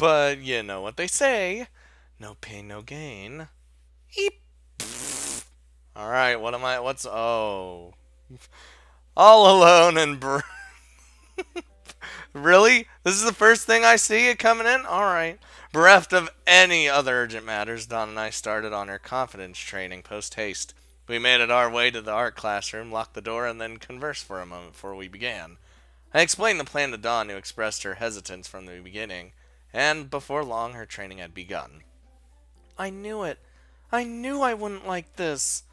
But you know what they say. No pain, no gain. Eep. Alright, oh. All alone and really? This is the first thing I see it coming in? Alright. Bereft of any other urgent matters, Dawn and I started on our confidence training post haste. We made it our way to the art classroom, locked the door, and then conversed for a moment before we began. I explained the plan to Dawn, who expressed her hesitance from the beginning, and before long her training had begun. I knew it. I knew I wouldn't like this.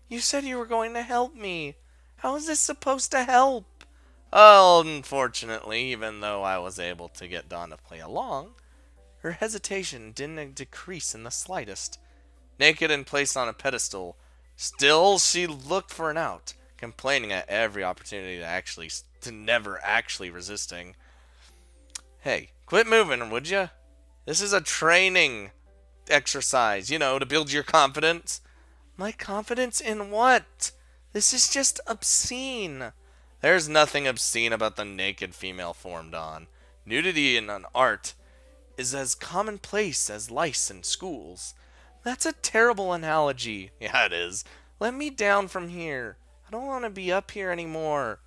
You said you were going to help me. How is this supposed to help? Well, unfortunately, even though I was able to get Dawn to play along, her hesitation didn't decrease in the slightest. Naked and placed on a pedestal, still she looked for an out, complaining at every opportunity to never actually resisting. Hey, quit moving, would ya? This is a training exercise, to build your confidence. My confidence in what? This is just obscene. There's nothing obscene about the naked female form, Dawn. Nudity in an art is as commonplace as lice in schools. That's a terrible analogy. Yeah, it is. Let me down from here. I don't want to be up here anymore.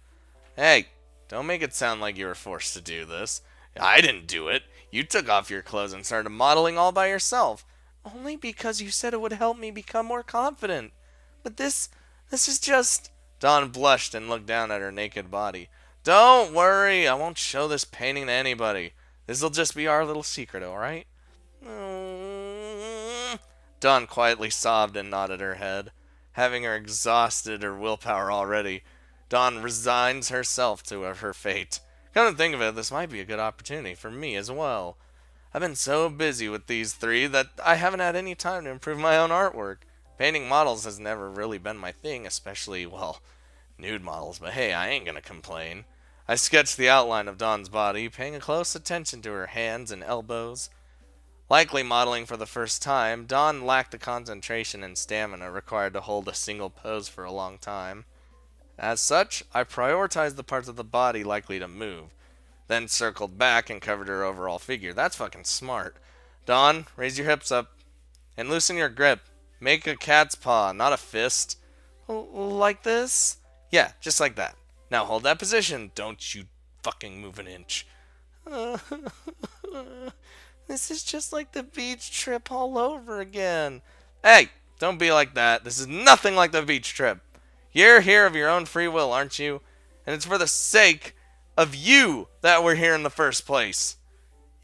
Hey, don't make it sound like you were forced to do this. I didn't do it. You took off your clothes and started modeling all by yourself. Only because you said it would help me become more confident. But this is just... Dawn blushed and looked down at her naked body. Don't worry, I won't show this painting to anybody. This'll just be our little secret, alright? Dawn quietly sobbed and nodded her head. Having her exhausted her willpower already, Dawn resigns herself to her fate. Come to think of it, this might be a good opportunity for me as well. I've been so busy with these three that I haven't had any time to improve my own artwork. Painting models has never really been my thing, especially, nude models, but hey, I ain't gonna complain. I sketched the outline of Dawn's body, paying a close attention to her hands and elbows. Likely modeling for the first time, Dawn lacked the concentration and stamina required to hold a single pose for a long time. As such, I prioritized the parts of the body likely to move, then circled back and covered her overall figure. That's fucking smart. Dawn, raise your hips up and loosen your grip. Make a cat's paw, not a fist. Like this? Yeah, just like that. Now hold that position. Don't you fucking move an inch. This is just like the beach trip all over again. Hey, don't be like that. This is nothing like the beach trip. You're here of your own free will, aren't you? And it's for the sake of you that we're here in the first place.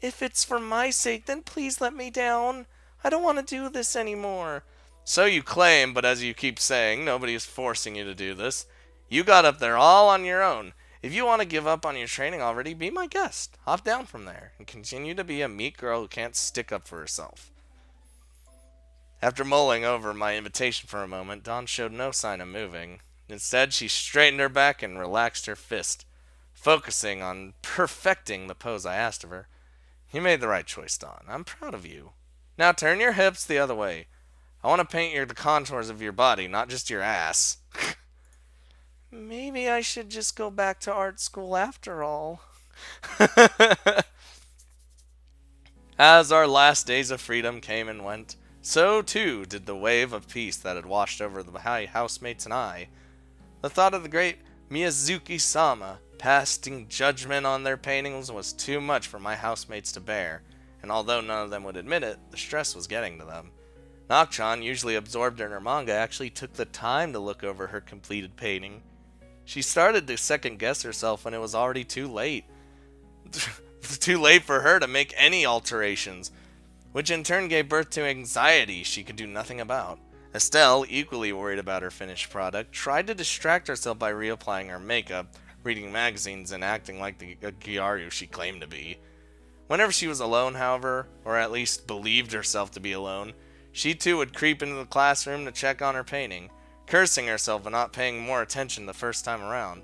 If it's for my sake, then please let me down. I don't want to do this anymore. So you claim, but as you keep saying, nobody is forcing you to do this. You got up there all on your own. If you want to give up on your training already, be my guest. Hop down from there and continue to be a meek girl who can't stick up for herself. After mulling over my invitation for a moment, Dawn showed no sign of moving. Instead, she straightened her back and relaxed her fist, focusing on perfecting the pose I asked of her. You made the right choice, Dawn. I'm proud of you. Now turn your hips the other way. I want to paint the contours of your body, not just your ass. Maybe I should just go back to art school after all. As our last days of freedom came and went, so too did the wave of peace that had washed over the housemates and I. The thought of the great Miyazuki-sama passing judgment on their paintings was too much for my housemates to bear, and although none of them would admit it, the stress was getting to them. Nakchan, usually absorbed in her manga, actually took the time to look over her completed painting. She started to second-guess herself when it was already too late. Too late for her to make any alterations, which in turn gave birth to anxiety she could do nothing about. Estelle, equally worried about her finished product, tried to distract herself by reapplying her makeup, reading magazines, and acting like the Gyaru she claimed to be. Whenever she was alone, however, or at least believed herself to be alone, she too would creep into the classroom to check on her painting, cursing herself for not paying more attention the first time around.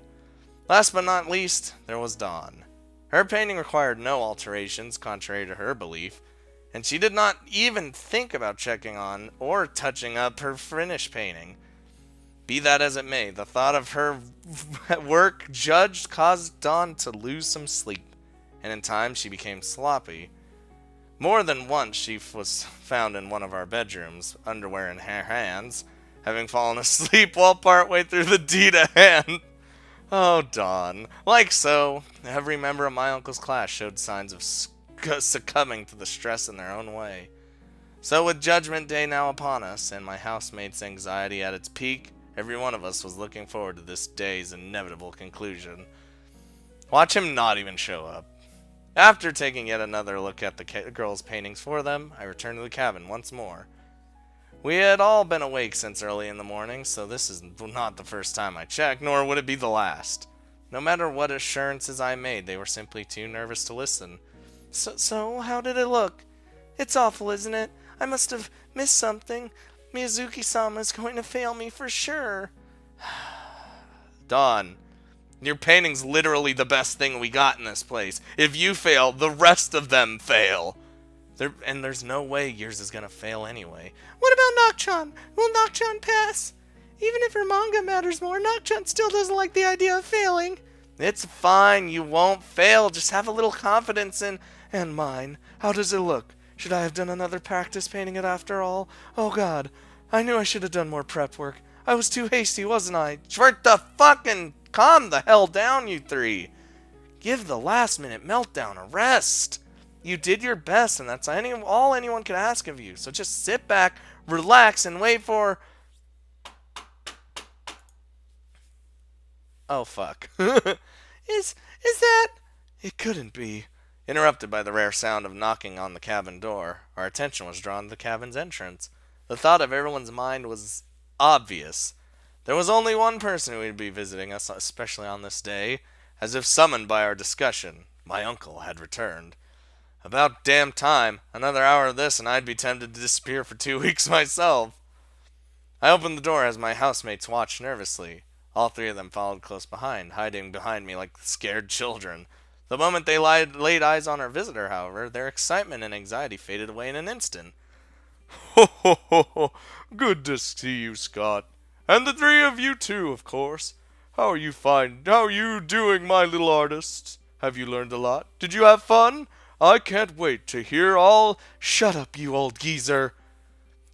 Last but not least, there was Dawn. Her painting required no alterations, contrary to her belief, and she did not even think about checking on or touching up her finished painting. Be that as it may, the thought of her work judged caused Dawn to lose some sleep, and in time she became sloppy. More than once she was found in one of our bedrooms, underwear in her hands, having fallen asleep while partway through the deed at hand. Oh, Dawn. Like so, every member of my uncle's class showed signs of succumbing to the stress in their own way. So with Judgment Day now upon us, and my housemate's anxiety at its peak, every one of us was looking forward to this day's inevitable conclusion. Watch him not even show up. After taking yet another look at the girls' paintings for them, I returned to the cabin once more. We had all been awake since early in the morning, so this is not the first time I checked, nor would it be the last. No matter what assurances I made, they were simply too nervous to listen. So, how did it look? It's awful, isn't it? I must have missed something. Miyazuki-sama is going to fail me for sure. Dawn, your painting's literally the best thing we got in this place. If you fail, the rest of them fail. There's no way yours is gonna fail anyway. What about Nakchan? Will Nakchan pass? Even if her manga matters more, Nakchan still doesn't like the idea of failing. It's fine, you won't fail. Just have a little confidence in... And mine. How does it look? Should I have done another practice painting it after all? Oh god, I knew I should have done more prep work. I was too hasty, wasn't I? Short the fucking... Calm the hell down, you three. Give the last minute meltdown a rest. You did your best, and that's all anyone could ask of you. So just sit back, relax, and wait for... Oh, fuck. Is that... It couldn't be. Interrupted by the rare sound of knocking on the cabin door, our attention was drawn to the cabin's entrance. The thought of everyone's mind was obvious. There was only one person who would be visiting us, especially on this day. As if summoned by our discussion, my uncle had returned. About damn time. Another hour of this and I'd be tempted to disappear for 2 weeks myself. I opened the door as my housemates watched nervously. All three of them followed close behind, hiding behind me like scared children. The moment they laid eyes on our visitor, however, their excitement and anxiety faded away in an instant. Ho ho ho ho! Good to see you, Scott. And the three of you too, of course. How are you doing, my little artists? Have you learned a lot? Did you have fun? I can't wait to hear all... Shut up, you old geezer.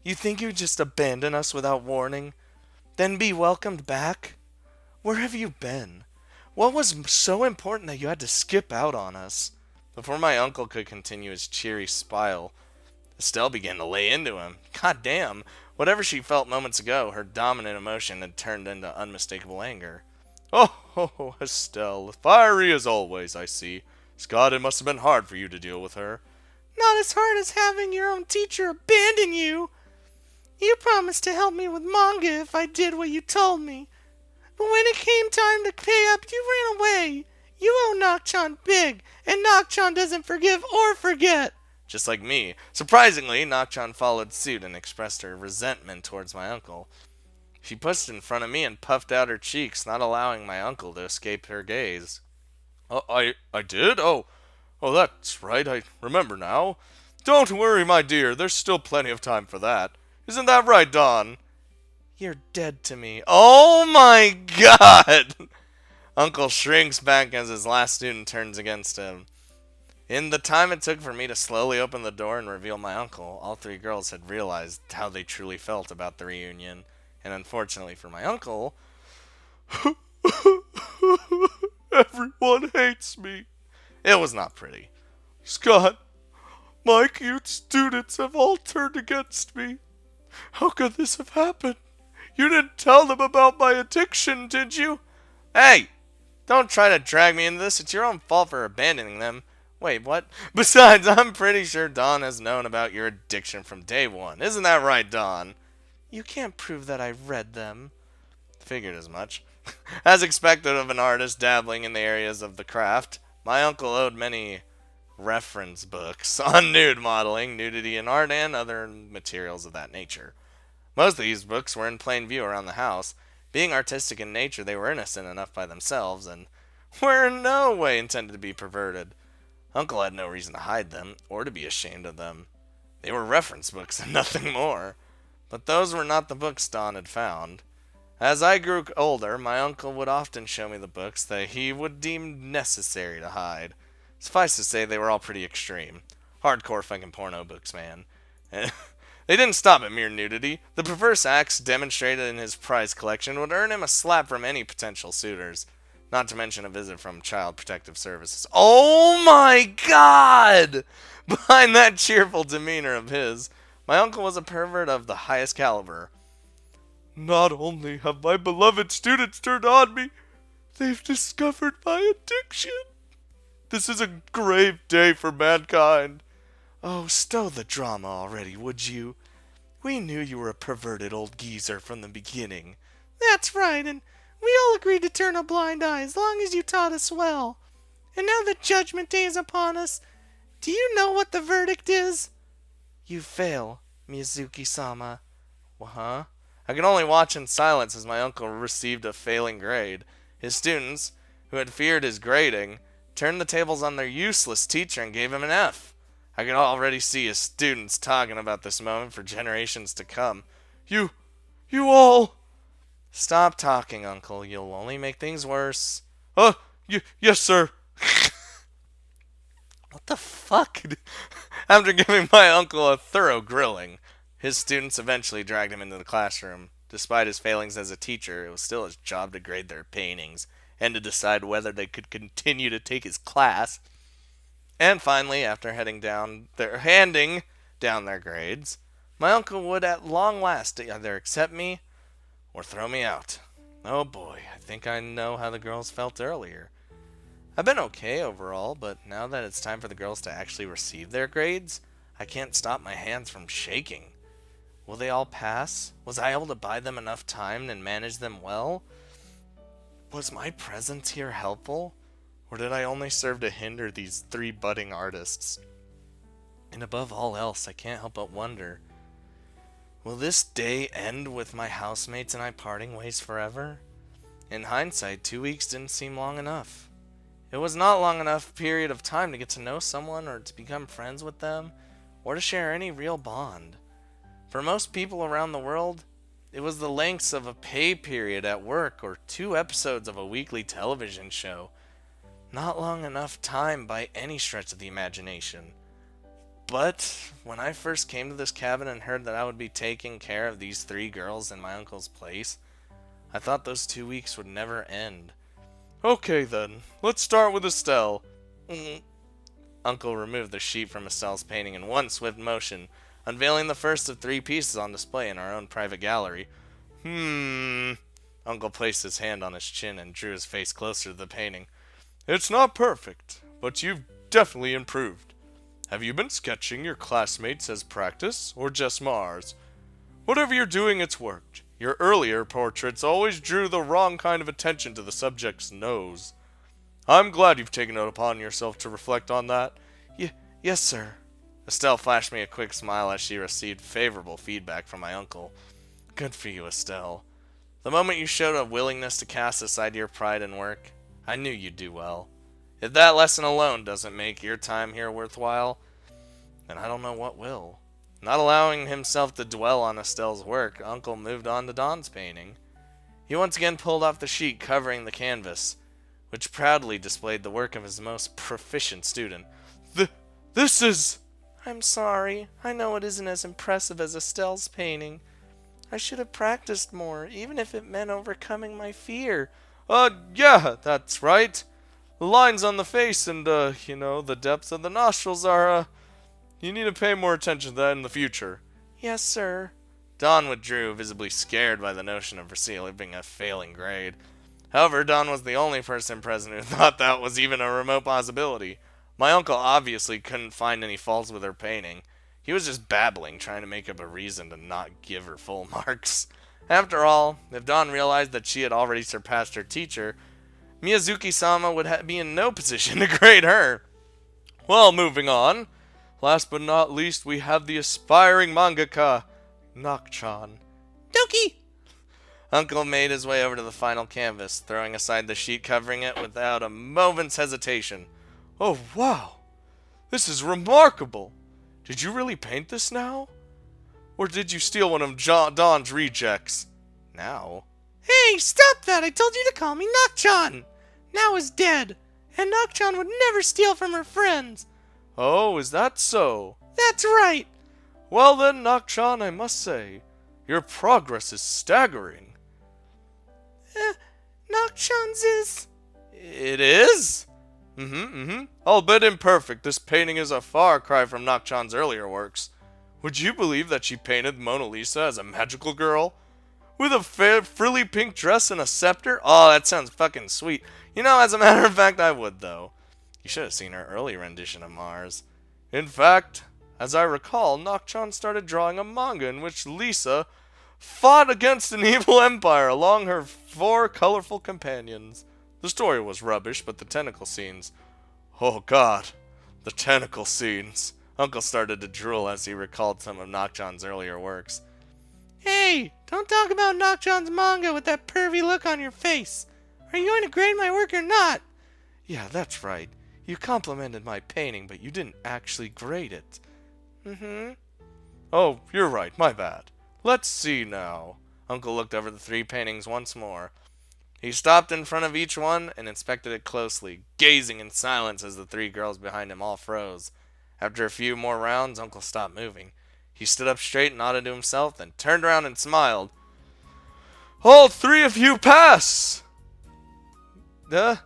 You think you'd just abandon us without warning? Then be welcomed back? Where have you been? What was so important that you had to skip out on us? Before my uncle could continue his cheery spiel, Estelle began to lay into him. God damn, whatever she felt moments ago, her dominant emotion had turned into unmistakable anger. Oh, Estelle, fiery as always, I see. Scott, it must have been hard for you to deal with her. Not as hard as having your own teacher abandon you. You promised to help me with manga if I did what you told me. But when it came time to pay up, you ran away. You owe Nakchan big, and Nakchan doesn't forgive or forget. Just like me. Surprisingly, Nakchan followed suit and expressed her resentment towards my uncle. She pushed in front of me and puffed out her cheeks, not allowing my uncle to escape her gaze. I did? Oh, that's right. I remember now. Don't worry, my dear. There's still plenty of time for that. Isn't that right, Don? You're dead to me. Oh my god! Uncle shrinks back as his last student turns against him. In the time it took for me to slowly open the door and reveal my uncle, all three girls had realized how they truly felt about the reunion. And unfortunately for my uncle... Everyone hates me. It was not pretty. Scott, my cute students have all turned against me. How could this have happened? You didn't tell them about my addiction, did you? Hey! Don't try to drag me into this. It's your own fault for abandoning them. Wait, what? Besides, I'm pretty sure Dawn has known about your addiction from day one. Isn't that right, Dawn? You can't prove that I read them. Figured as much. As expected of an artist dabbling in the areas of the craft, my uncle owed many reference books on nude modeling, nudity in art, and other materials of that nature. Most of these books were in plain view around the house. Being artistic in nature, they were innocent enough by themselves, and were in no way intended to be perverted. Uncle had no reason to hide them, or to be ashamed of them. They were reference books and nothing more. But those were not the books Dawn had found. As I grew older, my uncle would often show me the books that he would deem necessary to hide. Suffice to say, they were all pretty extreme. Hardcore fucking porno books, man. They didn't stop at mere nudity. The perverse acts demonstrated in his prize collection would earn him a slap from any potential suitors. Not to mention a visit from Child Protective Services. Oh my god! Behind that cheerful demeanor of his, my uncle was a pervert of the highest caliber. Not only have my beloved students turned on me, they've discovered my addiction. This is a grave day for mankind. Oh, stow the drama already, would you? We knew you were a perverted old geezer from the beginning. That's right, and we all agreed to turn a blind eye as long as you taught us well. And now that Judgment Day is upon us, do you know what the verdict is? You fail, Miyazuki-sama. Huh? I could only watch in silence as my uncle received a failing grade. His students, who had feared his grading, turned the tables on their useless teacher and gave him an F. I could already see his students talking about this moment for generations to come. You all... Stop talking, Uncle. You'll only make things worse. Yes, sir. What the fuck? After giving my uncle a thorough grilling, his students eventually dragged him into the classroom. Despite his failings as a teacher, it was still his job to grade their paintings and to decide whether they could continue to take his class. And finally, after handing down their grades, my uncle would at long last either accept me or throw me out. Oh boy, I think I know how the girls felt earlier. I've been okay overall, but now that it's time for the girls to actually receive their grades, I can't stop my hands from shaking. Will they all pass? Was I able to buy them enough time and manage them well? Was my presence here helpful? Or did I only serve to hinder these 3 budding artists? And above all else, I can't help but wonder, will this day end with my housemates and I parting ways forever? In hindsight, 2 weeks didn't seem long enough. It was not long enough period of time to get to know someone or to become friends with them, or to share any real bond. For most people around the world, it was the lengths of a pay period at work or 2 episodes of a weekly television show. Not long enough time by any stretch of the imagination. But when I first came to this cabin and heard that I would be taking care of these 3 girls in my uncle's place, I thought those 2 weeks would never end. Okay then, let's start with Estelle. Uncle removed the sheet from Estelle's painting in one swift motion, unveiling the first of 3 pieces on display in our own private gallery. Uncle placed his hand on his chin and drew his face closer to the painting. It's not perfect, but you've definitely improved. Have you been sketching your classmates as practice, or just Mars? Whatever you're doing, it's worked. Your earlier portraits always drew the wrong kind of attention to the subject's nose. I'm glad you've taken it upon yourself to reflect on that. Yes, sir. Estelle flashed me a quick smile as she received favorable feedback from my uncle. Good for you, Estelle. The moment you showed a willingness to cast aside your pride in work, I knew you'd do well. If that lesson alone doesn't make your time here worthwhile, then I don't know what will. Not allowing himself to dwell on Estelle's work, Uncle moved on to Don's painting. He once again pulled off the sheet covering the canvas, which proudly displayed the work of his most proficient student. This is... I'm sorry. I know it isn't as impressive as Estelle's painting. I should have practiced more, even if it meant overcoming my fear. Yeah, that's right. The lines on the face and, the depth of the nostrils are, you need to pay more attention to that in the future. Yes, sir. Don withdrew, visibly scared by the notion of receiving a failing grade. However, Don was the only person present who thought that was even a remote possibility. My uncle obviously couldn't find any faults with her painting. He was just babbling, trying to make up a reason to not give her full marks. After all, if Dawn realized that she had already surpassed her teacher, Miyazuki-sama would be in no position to grade her. Well, moving on. Last but not least, we have the aspiring mangaka, Nak-chan. Doki! Uncle made his way over to the final canvas, throwing aside the sheet covering it without a moment's hesitation. Oh, wow. This is remarkable. Did you really paint this now? Or did you steal one of Don's rejects? Now? Hey, stop that! I told you to call me Nak-chan! Now is dead, and Nak-chan would never steal from her friends. Oh, is that so? That's right. Well then, Nak-chan, I must say, your progress is staggering. Nak-chan's is... It is? Albeit imperfect, this painting is a far cry from Nak-chan's earlier works. Would you believe that she painted Mona Lisa as a magical girl? With a frilly pink dress and a scepter? Oh, that sounds fucking sweet. You know, as a matter of fact, I would, though. You should have seen her early rendition of Mars. In fact, as I recall, Nak-chan started drawing a manga in which Lisa fought against an evil empire along her 4 colorful companions. The story was rubbish, but the tentacle scenes... Oh god, the tentacle scenes. Uncle started to drool as he recalled some of Nak-chan's earlier works. Hey, don't talk about Nak-chan's manga with that pervy look on your face. Are you going to grade my work or not? Yeah, that's right. You complimented my painting, but you didn't actually grade it. Oh, you're right, my bad. Let's see now. Uncle looked over the 3 paintings once more. He stopped in front of each one and inspected it closely, gazing in silence as the 3 girls behind him all froze. After a few more rounds, Uncle stopped moving. He stood up straight and nodded to himself, then turned around and smiled. All 3 of you pass! I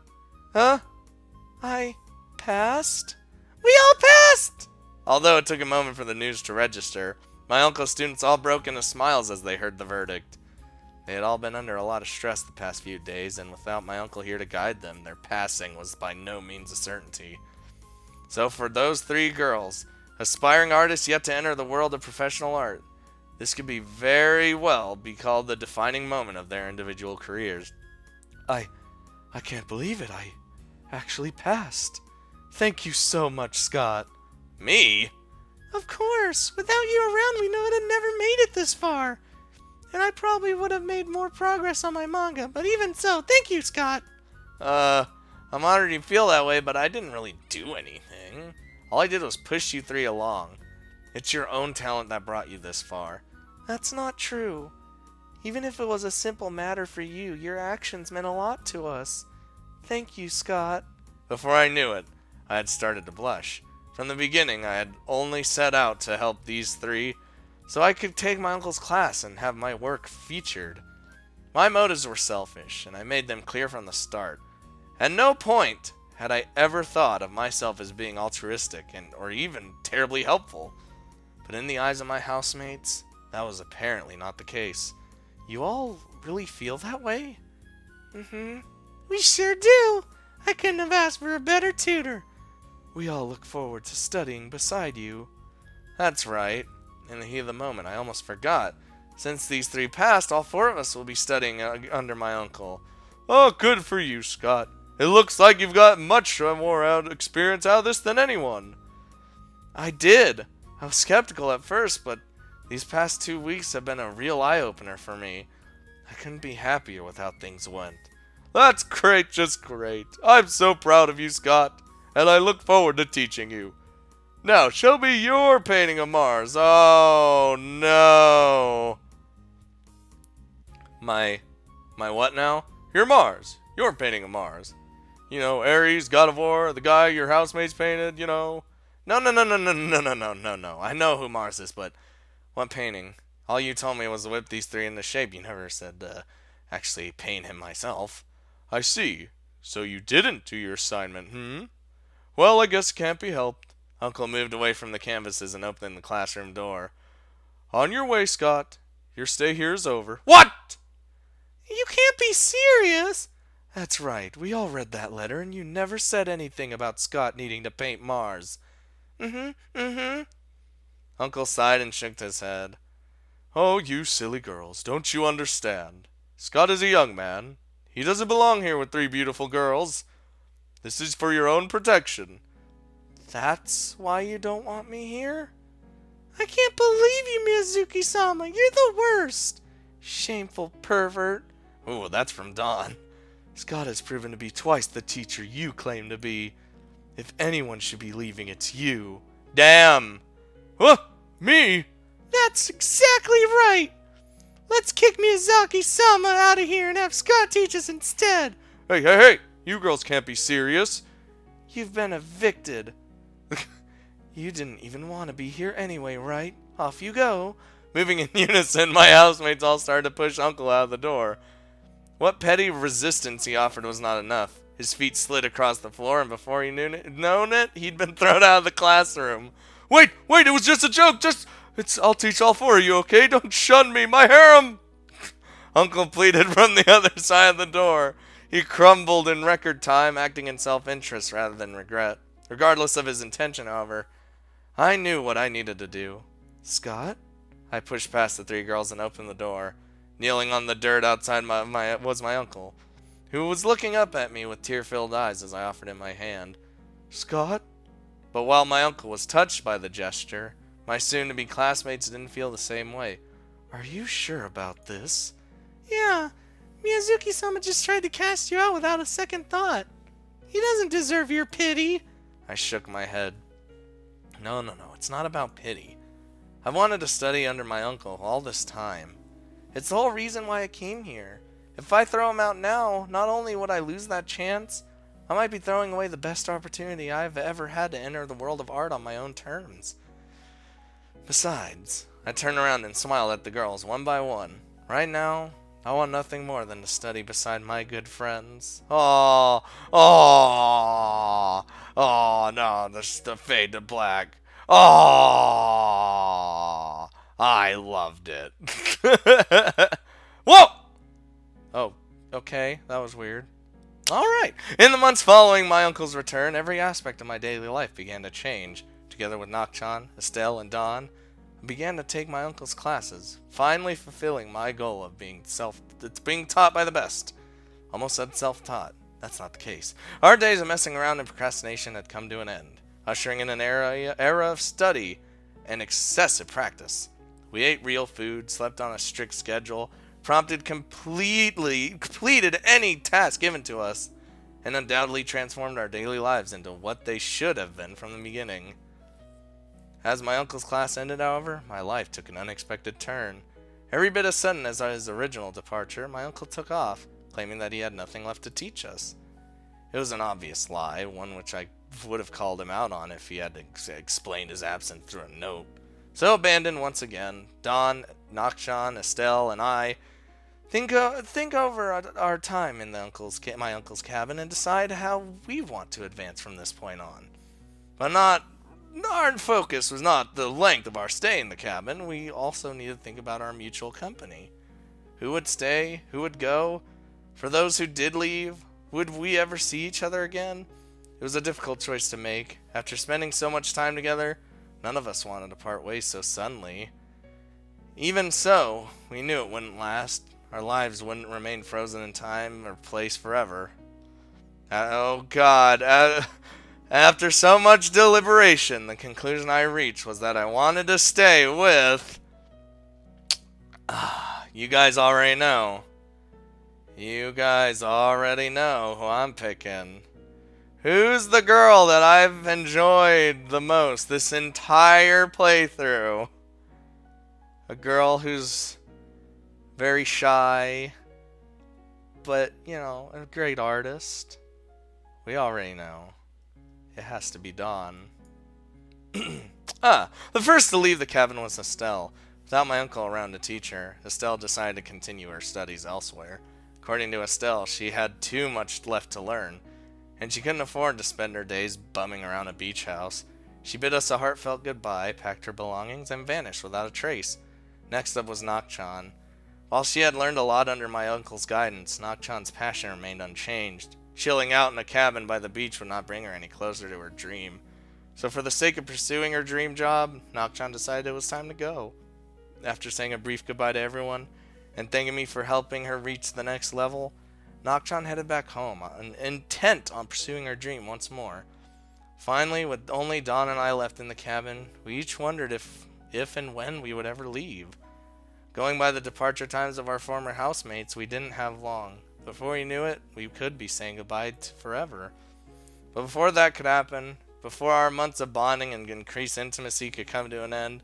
passed? We all passed! Although it took a moment for the news to register, my uncle's students all broke into smiles as they heard the verdict. They had all been under a lot of stress the past few days, and without my uncle here to guide them, their passing was by no means a certainty. So for those 3 girls, aspiring artists yet to enter the world of professional art, this could be very well be called the defining moment of their individual careers. I can't believe it. I actually passed. Thank you so much, Scott. Me? Of course. Without you around, we would have never made it this far. And I probably would have made more progress on my manga, but even so, thank you, Scott. I'm honored you feel that way, but I didn't really do anything. All I did was push you 3 along. It's your own talent that brought you this far. That's not true. Even if it was a simple matter for you, your actions meant a lot to us. Thank you, Scott. Before I knew it, I had started to blush. From the beginning, I had only set out to help these 3 so I could take my uncle's class and have my work featured. My motives were selfish, and I made them clear from the start. At no point had I ever thought of myself as being altruistic or even terribly helpful. But in the eyes of my housemates, that was apparently not the case. You all really feel that way? We sure do. I couldn't have asked for a better tutor. We all look forward to studying beside you. That's right. In the heat of the moment, I almost forgot. Since these 3 passed, all 4 of us will be studying under my uncle. Oh, good for you, Scott. It looks like you've got much more experience out of this than anyone. I did. I was skeptical at first, but these past 2 weeks have been a real eye-opener for me. I couldn't be happier with how things went. That's great, just great. I'm so proud of you, Scott, and I look forward to teaching you. Now, show me your painting of Mars. Oh, no. My what now? Your Mars. Your painting of Mars. You know, Ares, God of War, the guy your housemates painted, you know. No. I know who Mars is, but what painting? All you told me was to whip these 3 into shape. You never said actually paint him myself. I see. So you didn't do your assignment, Well, I guess it can't be helped. Uncle moved away from the canvases and opened the classroom door. On your way, Scott. Your stay here is over. What? You can't be serious. That's right. We all read that letter, and you never said anything about Scott needing to paint Mars. Uncle sighed and shook his head. Oh, you silly girls. Don't you understand? Scott is a young man. He doesn't belong here with 3 beautiful girls. This is for your own protection. That's why you don't want me here? I can't believe you, Miyazuki-sama. You're the worst. Shameful pervert. Ooh, that's from Dawn. Scott has proven to be twice the teacher you claim to be. If anyone should be leaving, it's you. Damn. What? Me? That's exactly right. Let's kick Miyazaki-sama out of here and have Scott teach us instead. Hey. You girls can't be serious. You've been evicted. You didn't even want to be here anyway, right? Off you go. Moving in unison, my housemates all started to push Uncle out of the door. What petty resistance he offered was not enough. His feet slid across the floor, and before he known it, he'd been thrown out of the classroom. Wait, it was just a joke. I'll teach all four of you, okay? Don't shun me, my harem! Uncle pleaded from the other side of the door. He crumbled in record time, acting in self-interest rather than regret. Regardless of his intention, however, I knew what I needed to do. Scott? I pushed past the three girls and opened the door. Kneeling on the dirt outside was my uncle, who was looking up at me with tear-filled eyes as I offered him my hand. Scott? But while my uncle was touched by the gesture, my soon-to-be classmates didn't feel the same way. Are you sure about this? Yeah, Miyazuki-sama just tried to cast you out without a second thought. He doesn't deserve your pity. I shook my head. No, it's not about pity. I've wanted to study under my uncle all this time. It's the whole reason why I came here. If I throw him out now, not only would I lose that chance, I might be throwing away the best opportunity I've ever had to enter the world of art on my own terms. Besides, I turned around and smiled at the girls one by one. Right now, I want nothing more than to study beside my good friends. Oh, no, the fade to black. Oh, I loved it. Whoa! Oh, okay, that was weird. Alright, in the months following my uncle's return, every aspect of my daily life began to change. Together with Nakchan, Estelle, and Don, I began to take my uncle's classes, finally fulfilling my goal of being taught by the best. Almost said self-taught. That's not the case. Our days of messing around and procrastination had come to an end, ushering in an era of study and excessive practice. We ate real food, slept on a strict schedule, completed any task given to us, and undoubtedly transformed our daily lives into what they should have been from the beginning. As my uncle's class ended, however, my life took an unexpected turn. Every bit as sudden as his original departure, my uncle took off, claiming that he had nothing left to teach us. It was an obvious lie, one which I would have called him out on if he had explained his absence through a note. So abandoned once again, Don, Nakchan, Estelle, and I think over our time in my uncle's cabin and decide how we want to advance from this point on. But our focus was not the length of our stay in the cabin. We also needed to think about our mutual company. Who would stay? Who would go? For those who did leave, would we ever see each other again? It was a difficult choice to make. After spending so much time together, none of us wanted to part ways so suddenly. Even so, we knew it wouldn't last. Our lives wouldn't remain frozen in time or place forever. Oh God. After so much deliberation, the conclusion I reached was that I wanted to stay with... You guys already know. You guys already know who I'm picking. Who's the girl that I've enjoyed the most this entire playthrough? A girl who's very shy, but, a great artist. We already know. It has to be Dawn. The first to leave the cabin was Estelle. Without my uncle around to teach her, Estelle decided to continue her studies elsewhere. According to Estelle, she had too much left to learn, and she couldn't afford to spend her days bumming around a beach house. She bid us a heartfelt goodbye, packed her belongings, and vanished without a trace. Next up was Nakchan. While she had learned a lot under my uncle's guidance, Nakchan's passion remained unchanged. Chilling out in a cabin by the beach would not bring her any closer to her dream. So for the sake of pursuing her dream job, Nakchan decided it was time to go. After saying a brief goodbye to everyone, and thanking me for helping her reach the next level, Nakchan headed back home, intent on pursuing her dream once more. Finally, with only Dawn and I left in the cabin, we each wondered if and when we would ever leave. Going by the departure times of our former housemates, we didn't have long. Before you knew it, we could be saying goodbye forever. But before that could happen, before our months of bonding and increased intimacy could come to an end,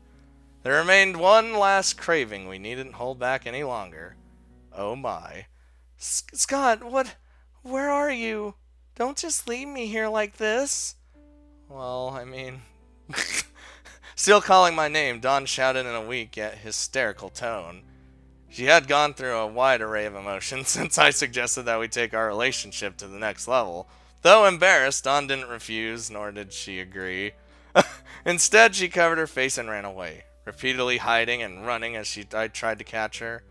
there remained one last craving we needn't hold back any longer. Oh my. Scott, where are you? Don't just leave me here like this. Well, I mean... Still calling my name, Dawn shouted in a weak yet hysterical tone. She had gone through a wide array of emotions since I suggested that we take our relationship to the next level. Though embarrassed, Dawn didn't refuse, nor did she agree. Instead, she covered her face and ran away, repeatedly hiding and running as I tried to catch her.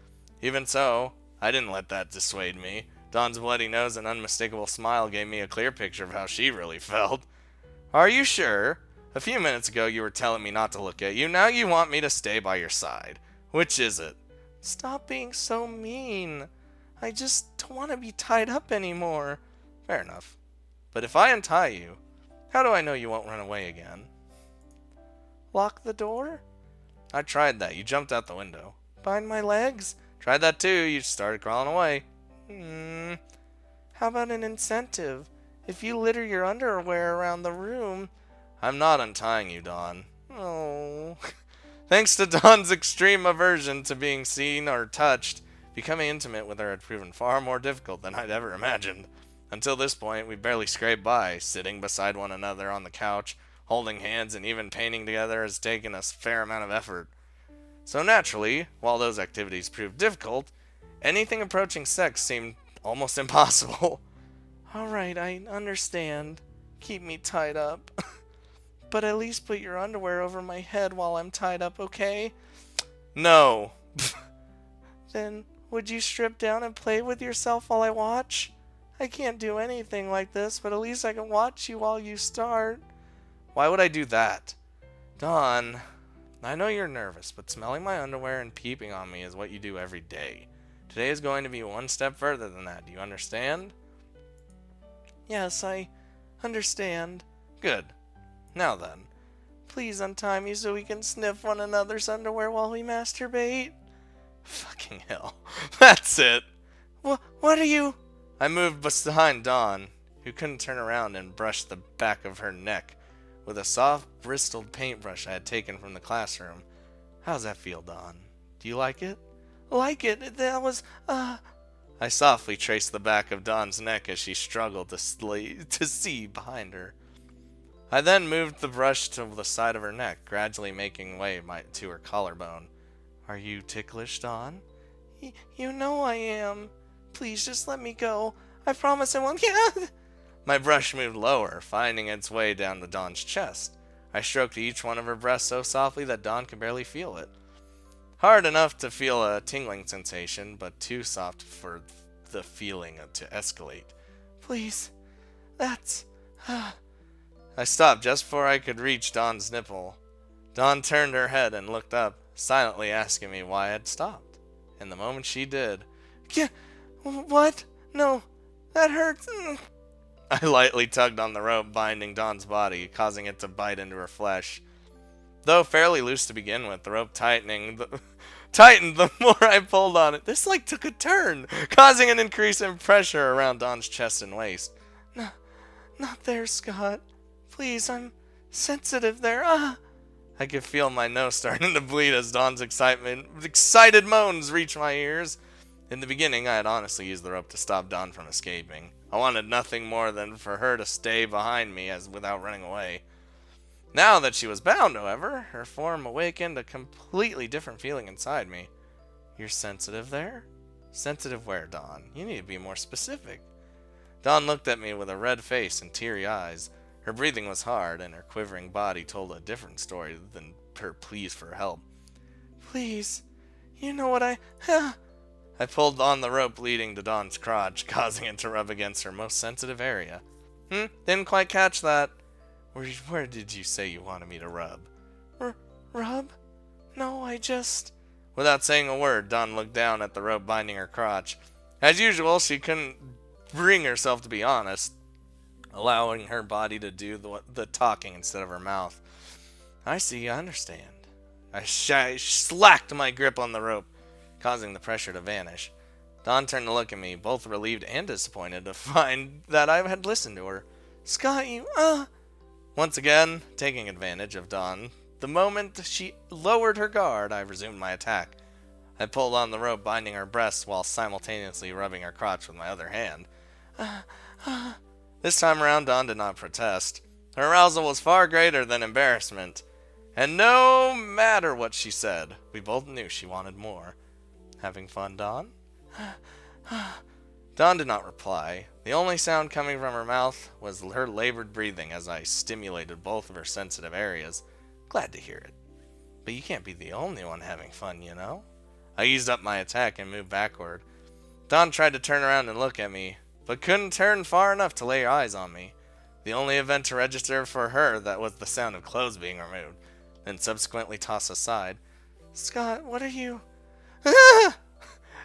Even so, I didn't let that dissuade me. Dawn's bloody nose and unmistakable smile gave me a clear picture of how she really felt. Are you sure? A few minutes ago you were telling me not to look at you. Now you want me to stay by your side. Which is it? Stop being so mean. I just don't want to be tied up anymore. Fair enough. But if I untie you, how do I know you won't run away again? Lock the door? I tried that. You jumped out the window. Bind my legs? Tried that too. You started crawling away. How about an incentive? If you litter your underwear around the room... I'm not untying you, Dawn. Oh. Thanks to Dawn's extreme aversion to being seen or touched, becoming intimate with her had proven far more difficult than I'd ever imagined. Until this point, we barely scraped by, sitting beside one another on the couch, holding hands, and even painting together has taken a fair amount of effort. So naturally, while those activities proved difficult, anything approaching sex seemed almost impossible. Alright, I understand. Keep me tied up. But at least put your underwear over my head while I'm tied up, okay? No. Then, would you strip down and play with yourself while I watch? I can't do anything like this, but at least I can watch you while you start. Why would I do that? Dawn, I know you're nervous, but smelling my underwear and peeping on me is what you do every day. Today is going to be one step further than that. Do you understand? Yes, I understand. Good. Now then. Please untie me so we can sniff one another's underwear while we masturbate. Fucking hell. That's it. What are you... I moved behind Dawn, who couldn't turn around, and brushed the back of her neck with a soft, bristled paintbrush I had taken from the classroom. How's that feel, Dawn? Do you like it? Like it? That was, I softly traced the back of Dawn's neck as she struggled to see behind her. I then moved the brush to the side of her neck, gradually making way to her collarbone. Are you ticklish, Dawn? You know I am. Please, just let me go. I promise I won't. Yeah. My brush moved lower, finding its way down to Dawn's chest. I stroked each one of her breasts so softly that Dawn could barely feel it. Hard enough to feel a tingling sensation, but too soft for the feeling to escalate. Please, that's... I stopped just before I could reach Dawn's nipple. Dawn turned her head and looked up, silently asking me why I had stopped. And the moment she did... What? No, that hurts. I lightly tugged on the rope binding Dawn's body, causing it to bite into her flesh. Though fairly loose to begin with, the rope tightened the more I pulled on it. This took a turn, causing an increase in pressure around Dawn's chest and waist. No, not there, Scott. Please, I'm sensitive there. I could feel my nose starting to bleed as Dawn's excited moans reached my ears. In the beginning, I had honestly used the rope to stop Dawn from escaping. I wanted nothing more than for her to stay behind me without running away. Now that she was bound, however, her form awakened a completely different feeling inside me. You're sensitive there? Sensitive where, Dawn? You need to be more specific. Dawn looked at me with a red face and teary eyes. Her breathing was hard, and her quivering body told a different story than her pleas for help. Please, you know what I pulled on the rope leading to Dawn's crotch, causing it to rub against her most sensitive area. Didn't quite catch that. Where did you say you wanted me to rub? Rub? No, I just... Without saying a word, Dawn looked down at the rope binding her crotch. As usual, she couldn't bring herself to be honest, allowing her body to do the talking instead of her mouth. I see, I understand. I slacked my grip on the rope, causing the pressure to vanish. Dawn turned to look at me, both relieved and disappointed to find that I had listened to her. Scott, you, Once again, taking advantage of Dawn, the moment she lowered her guard, I resumed my attack. I pulled on the rope binding her breasts while simultaneously rubbing her crotch with my other hand. This time around, Dawn did not protest. Her arousal was far greater than embarrassment. And no matter what she said, we both knew she wanted more. Having fun, Dawn? Dawn did not reply. The only sound coming from her mouth was her labored breathing as I stimulated both of her sensitive areas. Glad to hear it. But you can't be the only one having fun, you know? I eased up my attack and moved backward. Dawn tried to turn around and look at me, but couldn't turn far enough to lay her eyes on me. The only event to register for her that was the sound of clothes being removed, then subsequently tossed aside. Scott, what are you...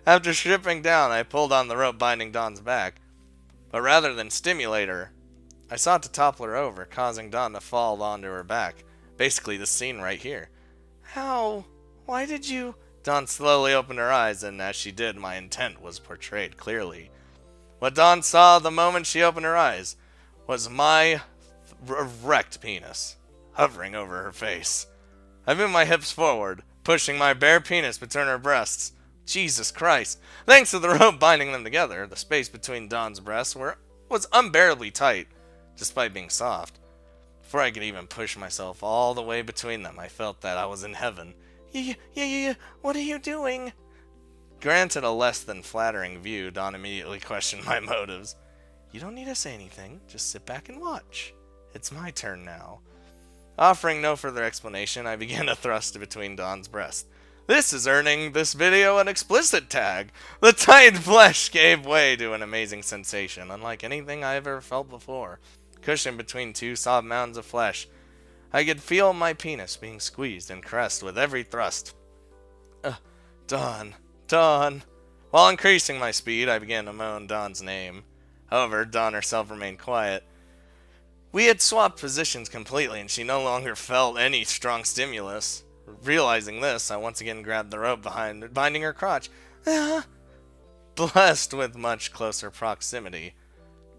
After stripping down, I pulled on the rope binding Dawn's back. But rather than stimulate her, I sought to topple her over, causing Dawn to fall onto her back. Basically the scene right here. How? Why did you... Dawn slowly opened her eyes, and as she did, my intent was portrayed clearly. What Dawn saw the moment she opened her eyes was my erect penis hovering over her face. I moved my hips forward, pushing my bare penis between her breasts. Jesus Christ. Thanks to the rope binding them together, the space between Dawn's breasts was unbearably tight, despite being soft. Before I could even push myself all the way between them, I felt that I was in heaven. Yeah, what are you doing? Granted a less than flattering view, Dawn immediately questioned my motives. You don't need to say anything, just sit back and watch. It's my turn now. Offering no further explanation, I began to thrust between Dawn's breasts. This is earning this video an explicit tag. The tight flesh gave way to an amazing sensation, unlike anything I ever felt before. Cushioned between two soft mounds of flesh, I could feel my penis being squeezed and caressed with every thrust. Dawn. While increasing my speed, I began to moan Dawn's name. However, Dawn herself remained quiet. We had swapped positions completely, and she no longer felt any strong stimulus. Realizing this, I once again grabbed the rope binding her crotch. Blessed with much closer proximity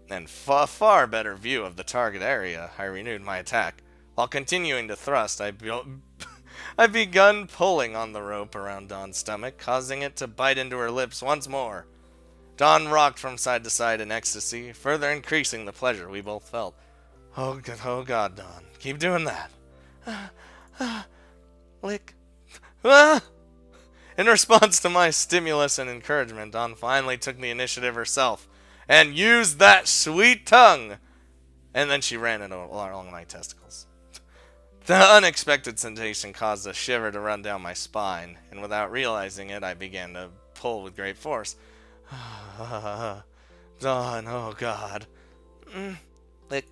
and far better view of the target area, I renewed my attack. While continuing to thrust, I begun pulling on the rope around Dawn's stomach, causing it to bite into her lips once more. Dawn rocked from side to side in ecstasy, further increasing the pleasure we both felt. Oh God, Dawn. Keep doing that. Lick. In response to my stimulus and encouragement, Dawn finally took the initiative herself and used that sweet tongue. And then she ran it along my testicles. The unexpected sensation caused a shiver to run down my spine, and without realizing it, I began to pull with great force. Dawn, oh God. Lick.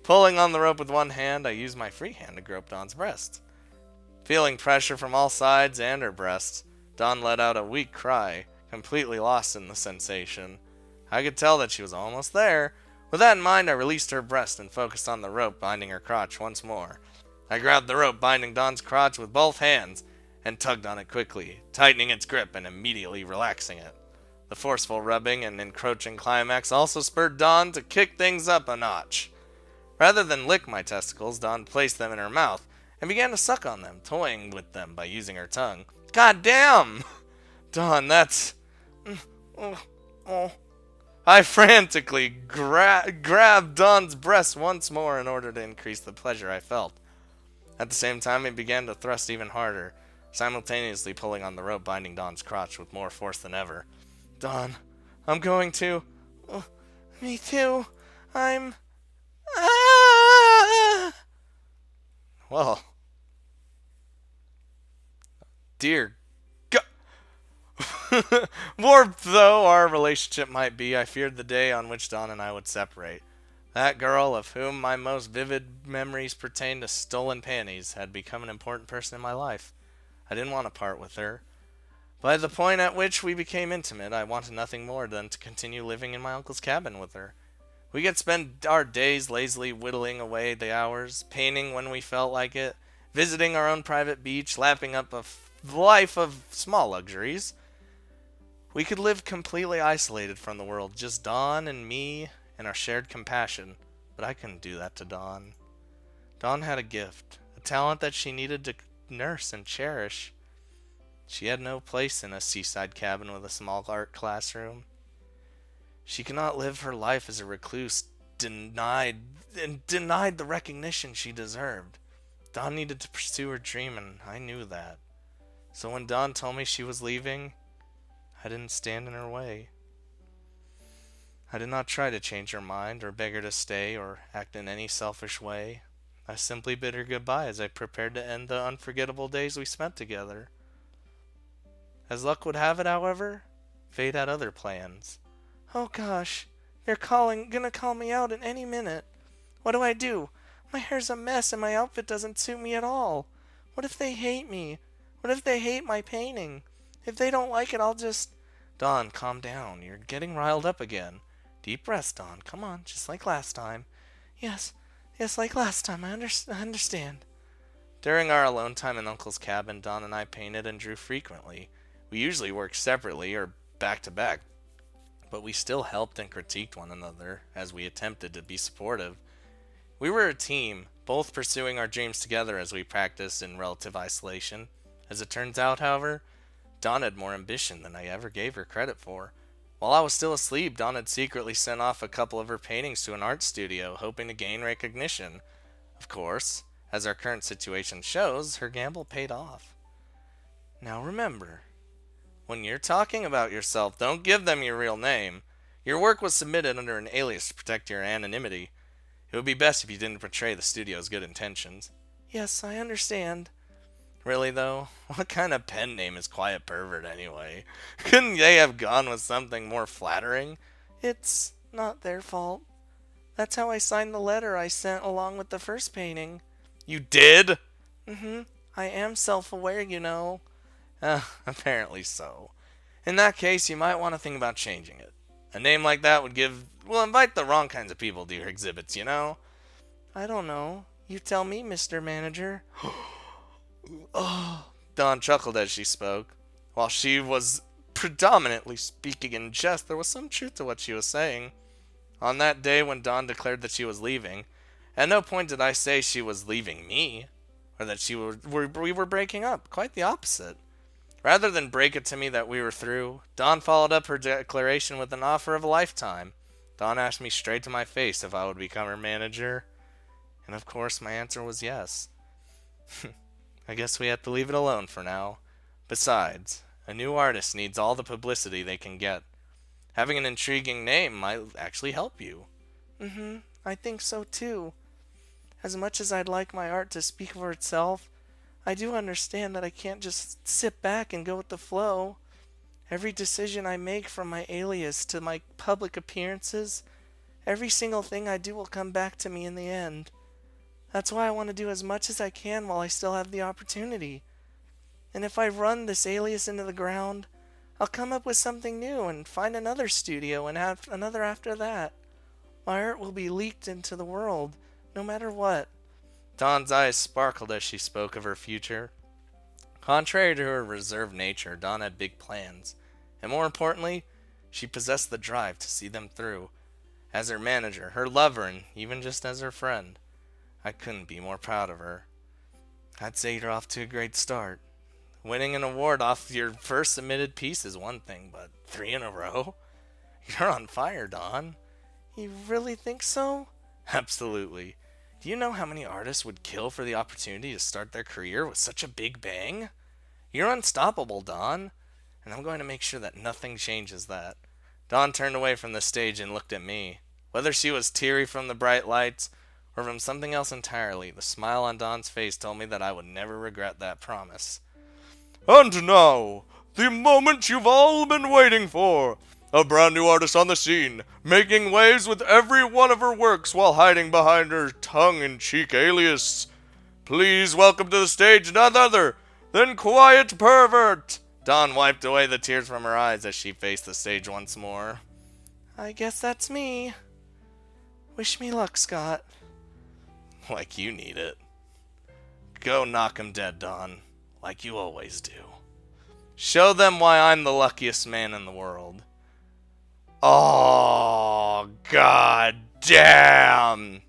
Pulling on the rope with one hand, I used my free hand to grope Dawn's breast. Feeling pressure from all sides and her breasts, Dawn let out a weak cry, completely lost in the sensation. I could tell that she was almost there. With that in mind, I released her breast and focused on the rope binding her crotch once more. I grabbed the rope binding Dawn's crotch with both hands and tugged on it quickly, tightening its grip and immediately relaxing it. The forceful rubbing and encroaching climax also spurred Dawn to kick things up a notch. Rather than lick my testicles, Dawn placed them in her mouth and began to suck on them, toying with them by using her tongue. God damn! Dawn, that's... I frantically grabbed Dawn's breast once more in order to increase the pleasure I felt. At the same time, I began to thrust even harder, simultaneously pulling on the rope binding Dawn's crotch with more force than ever. Dawn, I'm going to... Me too. I'm... Well... Dear Warped though our relationship might be, I feared the day on which Dawn and I would separate. That girl, of whom my most vivid memories pertain to stolen panties, had become an important person in my life. I didn't want to part with her. By the point at which we became intimate, I wanted nothing more than to continue living in my uncle's cabin with her. We could spend our days lazily whittling away the hours, painting when we felt like it, visiting our own private beach, lapping up a life of small luxuries. We could live completely isolated from the world, just Dawn and me and our shared compassion, but I couldn't do that to Dawn. Dawn had a gift, a talent that she needed to nurse and cherish. She had no place in a seaside cabin with a small art classroom. She could not live her life as a recluse, denied the recognition she deserved. Dawn needed to pursue her dream, and I knew that. So when Dawn told me she was leaving, I didn't stand in her way. I did not try to change her mind, or beg her to stay, or act in any selfish way. I simply bid her goodbye as I prepared to end the unforgettable days we spent together. As luck would have it, however, fate had other plans. Oh gosh, they're gonna call me out in any minute. What do I do? My hair's a mess and my outfit doesn't suit me at all. What if they hate me? What if they hate my painting? If they don't like it, I'll just... Dawn, calm down. You're getting riled up again. Deep breaths, Dawn. Come on, just like last time. Yes, like last time. I understand. During our alone time in Uncle's cabin, Dawn and I painted and drew frequently. We usually worked separately or back to back, but we still helped and critiqued one another as we attempted to be supportive. We were a team, both pursuing our dreams together as we practiced in relative isolation. As it turns out, however, Dawn had more ambition than I ever gave her credit for. While I was still asleep, Dawn had secretly sent off a couple of her paintings to an art studio, hoping to gain recognition. Of course, as our current situation shows, her gamble paid off. Now remember, when you're talking about yourself, don't give them your real name. Your work was submitted under an alias to protect your anonymity. It would be best if you didn't betray the studio's good intentions. Yes, I understand. Really, though? What kind of pen name is Quiet Pervert, anyway? Couldn't they have gone with something more flattering? It's not their fault. That's how I signed the letter I sent along with the first painting. You did? I am self-aware, you know. Apparently so. In that case, you might want to think about changing it. A name like that would invite the wrong kinds of people to your exhibits, you know? I don't know. You tell me, Mr. Manager. Oh, Dawn chuckled as she spoke. While she was predominantly speaking in jest, there was some truth to what she was saying. On that day when Dawn declared that she was leaving, at no point did I say she was leaving me, or that we were breaking up. Quite the opposite. Rather than break it to me that we were through, Dawn followed up her declaration with an offer of a lifetime. Dawn asked me straight to my face if I would become her manager, and of course my answer was yes. I guess we have to leave it alone for now. Besides, a new artist needs all the publicity they can get. Having an intriguing name might actually help you. I think so too. As much as I'd like my art to speak for itself, I do understand that I can't just sit back and go with the flow. Every decision I make, from my alias to my public appearances, every single thing I do will come back to me in the end. That's why I want to do as much as I can while I still have the opportunity. And if I run this alias into the ground, I'll come up with something new and find another studio and have another after that. My art will be leaked into the world, no matter what. Dawn's eyes sparkled as she spoke of her future. Contrary to her reserved nature, Dawn had big plans, and more importantly, she possessed the drive to see them through. As her manager, her lover, and even just as her friend, I couldn't be more proud of her. I'd say you're off to a great start. Winning an award off your first submitted piece is one thing, but 3 in a row? You're on fire, Dawn. You really think so? Absolutely. Do you know how many artists would kill for the opportunity to start their career with such a big bang? You're unstoppable, Dawn, and I'm going to make sure that nothing changes that. Dawn turned away from the stage and looked at me. Whether she was teary from the bright lights or from something else entirely, the smile on Dawn's face told me that I would never regret that promise. And now, the moment you've all been waiting for. A brand new artist on the scene, making waves with every one of her works while hiding behind her tongue-in-cheek alias. Please welcome to the stage none other than Quiet Pervert. Dawn wiped away the tears from her eyes as she faced the stage once more. I guess that's me. Wish me luck, Scott. Like you need it. Go knock 'em dead, Dawn. Like you always do. Show them why I'm the luckiest man in the world. Oh, god damn!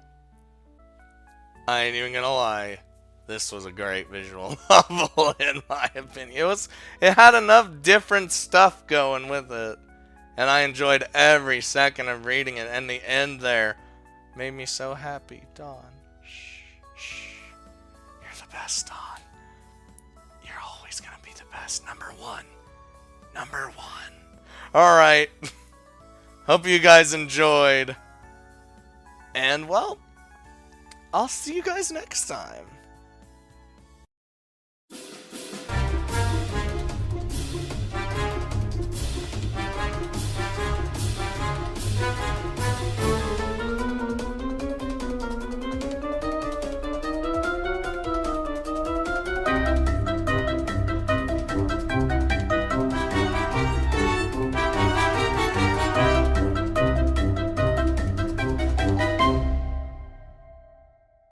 I ain't even gonna lie. This was a great visual novel, in my opinion. It had enough different stuff going with it. And I enjoyed every second of reading it, and the end there made me so happy. Dawn, shh, shh. You're best, Don. You're always gonna be the best. Number one. Number one. Alright. Hope you guys enjoyed. And, well, I'll see you guys next time.